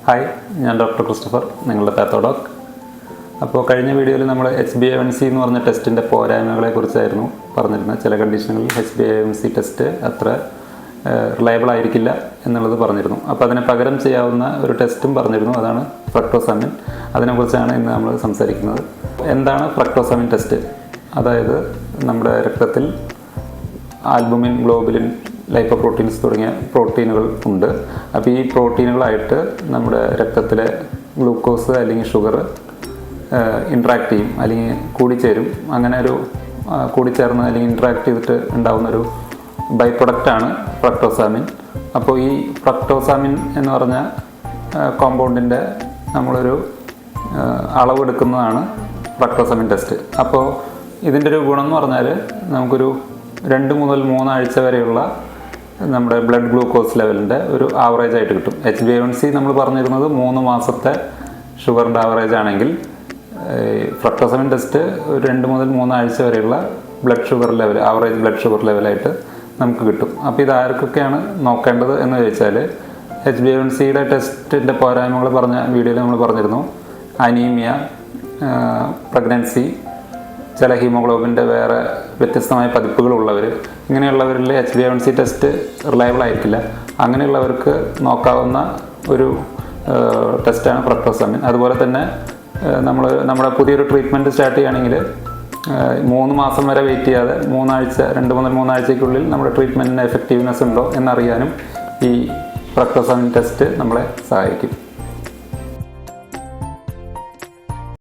Hi, ഞാൻ doctor Christopher, നിങ്ങളുടെ പാത്തോഡോക്. അപ്പോൾ കഴിഞ്ഞ വീഡിയോയിൽ നമ്മൾ HbA1c എന്ന് പറഞ്ഞ ടെസ്റ്റിൻ്റെ പോരായ്മകളെക്കുറിച്ചായിരുന്നു പറഞ്ഞിരുന്നത്. ചില കണ്ടീഷനുകളിൽ HbA1c ടെസ്റ്റ് അത്ര റിലയബിൾ ആയിരിക്കില്ല എന്നുള്ളത് പറഞ്ഞിരുന്നു. അപ്പോൾ അതിനെ പകരം ചെയ്യാവുന്ന ഒരു ടെസ്റ്റും പറഞ്ഞിരുന്നു, അതാണ് ഫ്രക്ടോസാമിൻ. അതിനെക്കുറിച്ചാണ് ഇന്ന് നമ്മൾ സംസാരിക്കുന്നത്. എന്താണ് ഫ്രക്ടോസാമിൻ ടെസ്റ്റ്? അതായത് നമ്മുടെ രക്തത്തിൽ ആൽബുമിൻ, ഗ്ലോബുലിൻ, ലൈപ്പോപ്രോട്ടീൻസ് തുടങ്ങിയ പ്രോട്ടീനുകൾ ഉണ്ട്. അപ്പോൾ ഈ പ്രോട്ടീനുകളായിട്ട് നമ്മുടെ രക്തത്തിലെ ഗ്ലൂക്കോസ് അല്ലെങ്കിൽ ഷുഗർ ഇൻട്രാക്ട് ചെയ്യും, അല്ലെങ്കിൽ കൂടിച്ചേരും. അങ്ങനെ ഒരു കൂടിച്ചേർന്ന് അല്ലെങ്കിൽ ഇൻട്രാക്ട് ചെയ്തിട്ട് ഉണ്ടാകുന്നൊരു ബൈ പ്രൊഡക്റ്റാണ് ഫ്രക്ടോസാമിൻ. അപ്പോൾ ഈ ഫ്രക്ടോസാമിൻ എന്ന് പറഞ്ഞ കോമ്പൗണ്ടിൻ്റെ നമ്മളൊരു അളവെടുക്കുന്നതാണ് ഫ്രക്ടോസാമിൻ ടെസ്റ്റ്. അപ്പോൾ ഇതിൻ്റെ ഒരു ഗുണം എന്ന് പറഞ്ഞാൽ നമുക്കൊരു 2 മുതൽ 3 ആഴ്ച വരെയുള്ള നമ്മുടെ ബ്ലഡ് ഗ്ലൂക്കോസ് ലെവലിൻ്റെ ഒരു ആവറേജ് ആയിട്ട് കിട്ടും. HbA1c നമ്മൾ പറഞ്ഞിരുന്നത് 3 മാസത്തെ ഷുഗറിൻ്റെ ആവറേജ് ആണെങ്കിൽ, ഫ്രക്ടോസാമിൻ ടെസ്റ്റ് ഒരു 2 മുതൽ 3 ആഴ്ച വരെയുള്ള blood sugar level, average blood sugar ലെവലായിട്ട് നമുക്ക് കിട്ടും. അപ്പോൾ ഇത് ആർക്കൊക്കെയാണ് നോക്കേണ്ടത് എന്ന് ചോദിച്ചാൽ, HbA1cയുടെ ടെസ്റ്റിൻ്റെ പോരായ്മകൾ പറഞ്ഞ വീഡിയോയിൽ നമ്മൾ പറഞ്ഞിരുന്നു. അനീമിയ, പ്രഗ്നൻസി, ചില ഹീമോഗ്ലോബിൻ്റെ വേറെ വ്യത്യസ്തമായ പതിപ്പുകളുള്ളവർ, ഇങ്ങനെയുള്ളവരിൽ HbA1c ടെസ്റ്റ് റിലയബിൾ ആയിരിക്കില്ല. അങ്ങനെയുള്ളവർക്ക് നോക്കാവുന്ന ഒരു ടെസ്റ്റാണ് ഫ്രക്ടോസാമിൻ. അതുപോലെ തന്നെ നമ്മുടെ പുതിയൊരു ട്രീറ്റ്മെൻറ്റ് സ്റ്റാർട്ട് ചെയ്യുകയാണെങ്കിൽ 3 മാസം വരെ വെയിറ്റ് ചെയ്യാതെ 2 മുതൽ 3 ആഴ്ചയ്ക്കുള്ളിൽ നമ്മുടെ ട്രീറ്റ്മെൻറ്റിന് എഫക്റ്റീവ്നെസ് ഉണ്ടോ എന്നറിയാനും ഈ ഫ്രക്ടോസാമിൻ ടെസ്റ്റ് നമ്മളെ സഹായിക്കും.